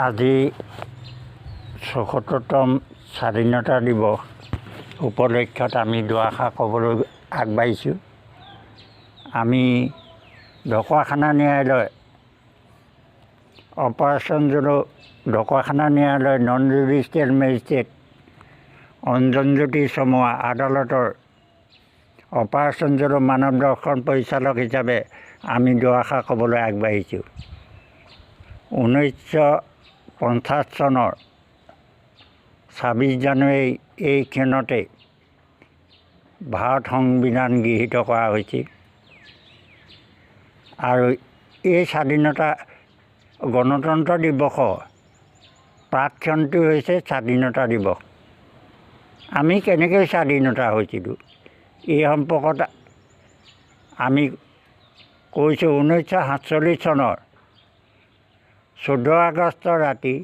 আজি ৭৪তম স্বাধীনতা দিৱস উপলক্ষত আমি দুআষাৰ ক'বলৈ আগবাঢ়িছোঁ। আমি ঢকুৱাখানা ন্যায়ালয় অপাৰেশ্যন ঢকুৱাখানা ন্যায়ালয় নন জুডিচিয়েল মেজিষ্ট্ৰেট অঞ্জনজ্যোতি চমুৱা আদালতৰ অপাৰেশ্যন মানৱ দৰ্শন পৰিচালক হিচাপে আমি দুআষাৰ ক'বলৈ আগবাঢ়িছোঁ। 1950 চনৰ 26 জানুৱাৰী এই ক্ষণতে ভাৰত সংবিধান গৃহীত কৰা হৈছিল আৰু এই স্বাধীনতা গণতন্ত্ৰ দিৱসৰ প্ৰাকক্ষণটো হৈছে স্বাধীনতা দিৱস। আমি কেনেকৈ স্বাধীনতা হৈছিলোঁ এই সম্পৰ্কত আমি কৈছোঁ। 1947 চনৰ 14 আগষ্ট ৰাতি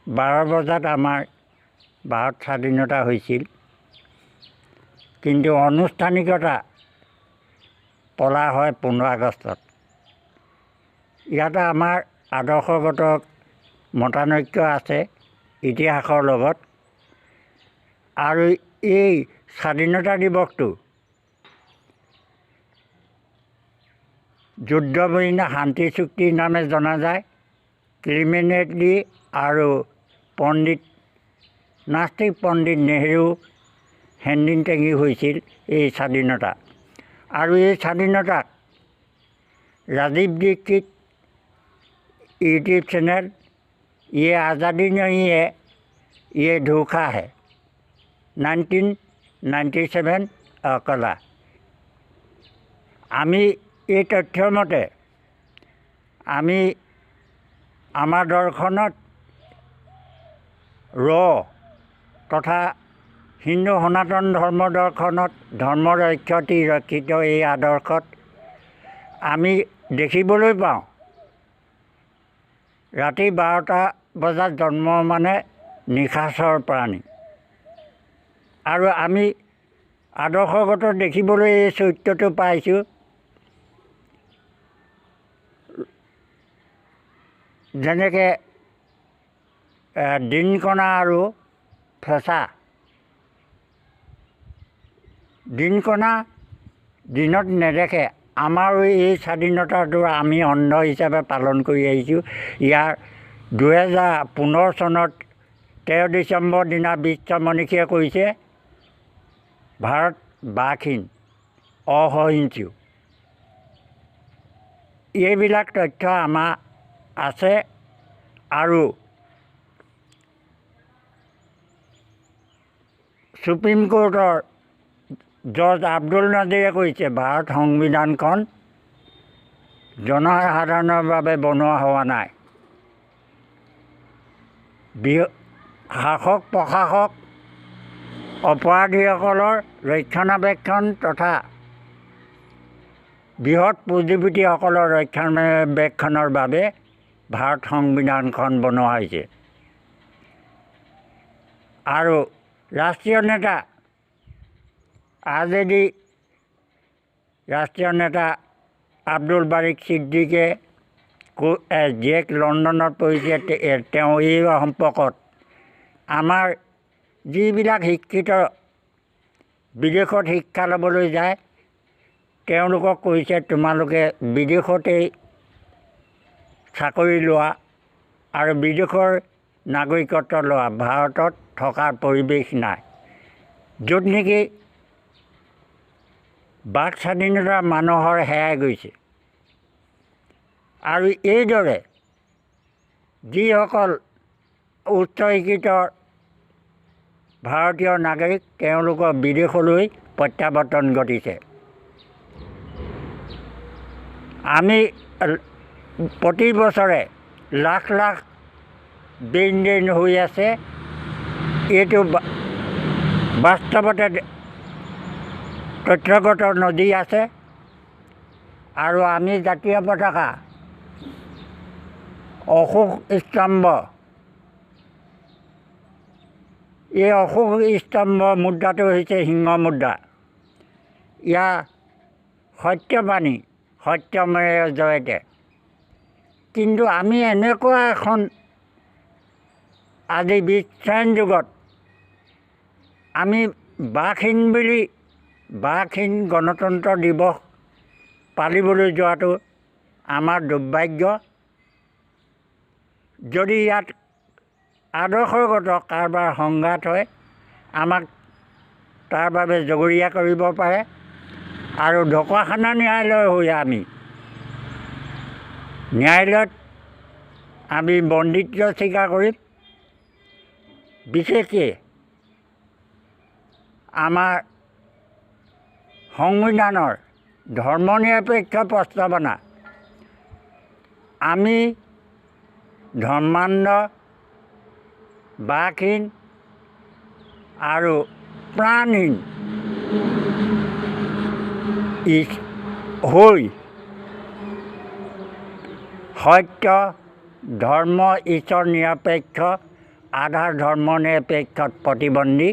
12 বজাত আমাৰ ভাৰত স্বাধীনতা হৈছিল, কিন্তু আনুষ্ঠানিকতা পতা হয় 15 আগষ্টত। ইয়াতে আমাৰ আদৰ্শগত মতানৈক্য আছে ইতিহাসৰ লগত, আৰু এই স্বাধীনতা দিৱসটো যুদ্ধবিহীন শান্তি চুক্তিৰ নামে জনা যায়। ক্ৰিমিনেটলি আৰু নাস্তিক পণ্ডিত নেহেৰু হেণ্ডিং টেঙি হৈছিল এই স্বাধীনতা। আৰু এই স্বাধীনতাক ৰাজীৱ দীক্ষিত ইউটিউব চেনেল ये आज़ादी नहीं है ये धोखा है 1997 কলা। আমি এই তথ্যৰ মতে আমি আমাৰ দৰ্শনত তথা হিন্দু সনাতন ধৰ্ম দৰ্শনত ধৰ্মৰ ৰক্ষিত এই আদৰ্শত আমি দেখিবলৈ পাওঁ ৰাতি 12টা বজাত জন্ম মানে নিশাচৰ প্ৰাণী। আৰু আমি আদৰ্শগত দেখিবলৈ এই চৰিত্ৰটো পাইছোঁ। যেনেকৈ দিনকণা আৰু ফেঁচা। দিনকণা দিনত নেদেখে। আমাৰো এই স্বাধীনতাটো আমি অন্ধ হিচাপে পালন কৰি আহিছোঁ। ইয়াৰ 2015 চনত 13 ডিচেম্বৰ দিনা বিশ্ব মনীষীয়ে কৈছে ভাৰত বাকহীন অসহিষ্ণু। এইবিলাক তথ্য আমাৰ আছে। আৰু সুপ্ৰিম কোৰ্টৰ জজ আব্দুল নাজিৰে কৈছে ভাৰত সংবিধানখন জনসাধাৰণৰ বাবে বনোৱা হোৱা নাই। শাসক প্ৰশাসক অপৰাধীসকলৰ ৰক্ষণাবেক্ষণ তথা বৃহৎ পুঁজিপতিসকলৰ ৰক্ষণাবেক্ষণৰ বাবে ভাৰত সংবিধানখন বনোৱা হৈছে। আৰু ৰাষ্ট্ৰীয় নেতা আজেদি ৰাষ্ট্ৰীয় নেতা আব্দুল বাৰিক ছিদ্দিকে জীয়েক লণ্ডনত পঢ়িছে। তেওঁ এই সম্পৰ্কত আমাৰ যিবিলাক শিক্ষিত বিদেশত শিক্ষা ল'বলৈ যায় তেওঁলোকক কৈছে তোমালোকে বিদেশতেই চাকৰি লোৱা আৰু বিদেশৰ নাগৰিকত্ব লোৱা, ভাৰতত থকাৰ পৰিৱেশ নাই। য'ত নেকি বাক স্বাধীনতা মানুহৰ হেৰাই গৈছে। আৰু এইদৰে যিসকল উচ্চ শিক্ষিত ভাৰতীয় নাগৰিক তেওঁলোকৰ বিদেশলৈ প্ৰত্যাৱৰ্তন ঘটিছে। আমি প্ৰতি বছৰে লাখ লাখ লেনদেন হৈ আছে। এইটো বাস্তৱতে তথ্যগত নদী আছে। আৰু আমি জাতীয় পতাকা অশোক স্তম্ভ, এই অশোক স্তম্ভ মুদ্ৰাটো হৈছে সিংহ মুদ্ৰা। ইয়াৰ সত্যবাণী সত্যমেৱ জয়তে। কিন্তু আমি এনেকুৱা এখন আজি বিশ্বায়ন যুগত আমি বাকহীন গণতন্ত্ৰ দিৱস পালিবলৈ যোৱাটো আমাৰ দুৰ্ভাগ্য। যদি ইয়াত আদৰ্শগত কাৰোবাৰ সংঘাত হয় আমাক তাৰ বাবে জগৰীয়া কৰিব পাৰে আৰু ঢকুৱাখানা ন্যায়ালয় হৈ ন্যায়ালয়ত আমি বন্দিত্ব স্বীকাৰ কৰিম। বিশেষকৈ আমাৰ সংবিধানৰ ধৰ্মনিৰপেক্ষ প্ৰস্তাৱনা আমি ধৰ্মান্ধ বাকহীন আৰু প্ৰাণহীন হৈ সত্য ধৰ্ম ঈশ্বৰ নিৰপেক্ষ আধাৰ ধৰ্ম নিৰপেক্ষত প্ৰতিবন্ধী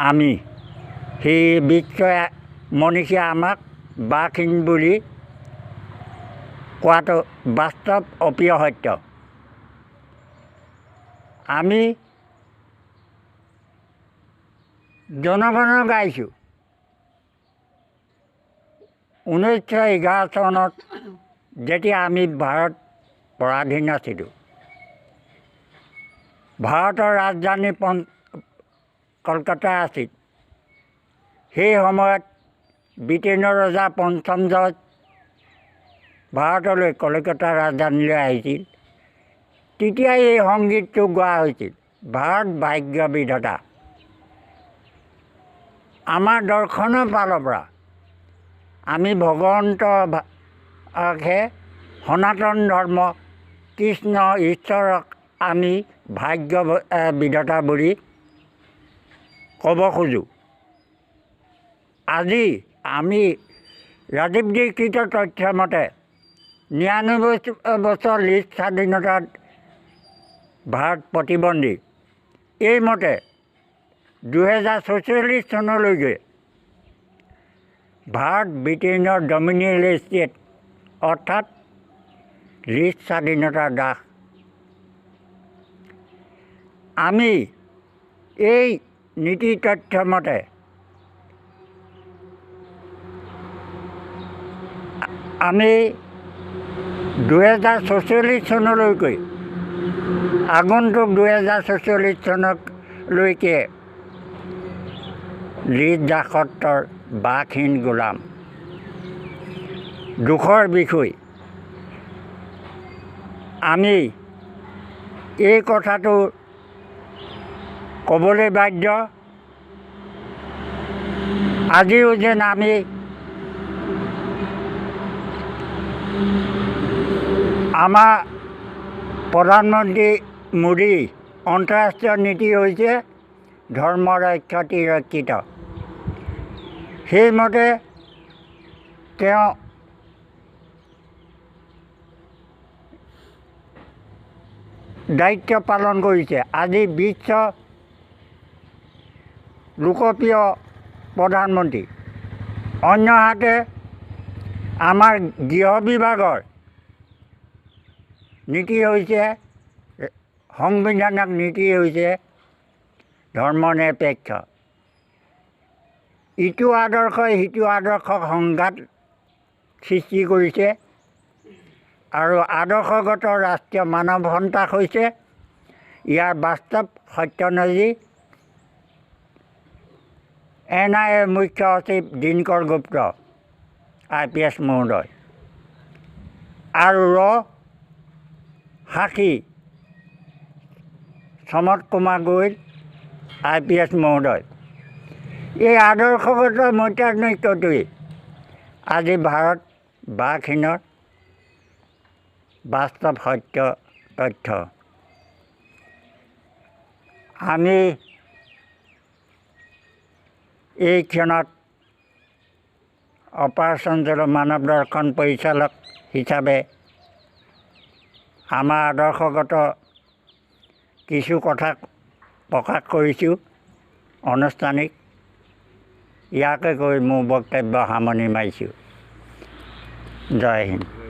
আমি সেই বিশ্বই মনীষীয়ে আমাক বাকহীন বুলি কোৱাটো বাস্তৱ অপ্ৰিয় সত্য। আমি জনগণৰ গাইছোঁ 1911 চনত যেতিয়া আমি ভাৰত পৰাধীন আছিলোঁ। ভাৰতৰ ৰাজধানী কলকাতা আছিল। সেই সময়ত ব্ৰিটেইনৰ ৰজা পঞ্চম জৰ্জ ভাৰতলৈ কলিকতা ৰাজধানীলৈ আহিছিল। তেতিয়া এই সংগীতটো গোৱা হৈছিল, ভাৰত ভাগ্য বিধাতা। আমাৰ দৰ্শনৰ ফালৰ পৰা আমি ভগৱন্তকহে সনাতন ধৰ্ম কৃষ্ণ ঈশ্বৰক আমি ভাগ্য বিধাতা বুলি ক'ব খোজোঁ। আজি আমি ৰাজীৱ দীক্ষিতৰ তথ্য মতে 99 বছৰ লিষ্ট স্বাধীনতাত ভাৰত প্ৰতিবন্ধী। এইমতে 2046 চনলৈকে ভাৰত ব্ৰিটেইনৰ ডমিনিয়ন ষ্টেট অৰ্থাৎ লিষ্ট স্বাধীনতাৰ দাস। আমি এই নীতি তথ্য মতে আমি 2046 চনলৈকে আগন্তুক 2046 চনলৈকে লিষ্ট দাসত্বৰ বাকহীন গোলাম। দুখৰ বিষয় আমি এই কথাটো ক'বলৈ বাধ্য। আজিও যেন আমি আমাৰ প্ৰধানমন্ত্ৰী মোদী আন্তঃৰাষ্ট্ৰীয় নীতি হৈছে ধৰ্মৰ ক্ষতি ৰক্ষিত। সেইমতে তেওঁ দায়িত্ব পালন কৰিছে। আজি বিশ্ব লোকপ্ৰিয় প্ৰধানমন্ত্ৰী। অন্যহাতে আমাৰ গৃহ বিভাগৰ নীতি হৈছে সংবিধানিক নীতি হৈছে ধৰ্মনিৰপেক্ষ। ইটো আদৰ্শই সিটো আদৰ্শক সংঘাত সৃষ্টি কৰিছে আৰু আদৰ্শগত ৰাষ্ট্ৰীয় মানৱ সন্ত্ৰাস হৈছে ইয়াৰ বাস্তৱ সত্যনজী। NIA মুখ্য সচিব দিনকৰ গুপ্ত IPS মহোদয় আৰু সাক্ষী সমত কুমাৰ গোৱেল IPS মহোদয়। এই আদৰ্শগত মতানৈক্যটোৱে আজি ভাৰত বাকহীনৰ বাস্তৱ সত্য তথ্য। আমি এই ক্ষণত অপাৰেশ্যন জেলৰ মানৱ দৰ্শন পৰিচালক হিচাপে আমাৰ আদৰ্শগত কিছু কথা প্ৰকাশ কৰিছোঁ আনুষ্ঠানিক। ইয়াকে কৈ মোৰ বক্তব্য সামৰণি মাৰিছোঁ। জয় হিন্দ।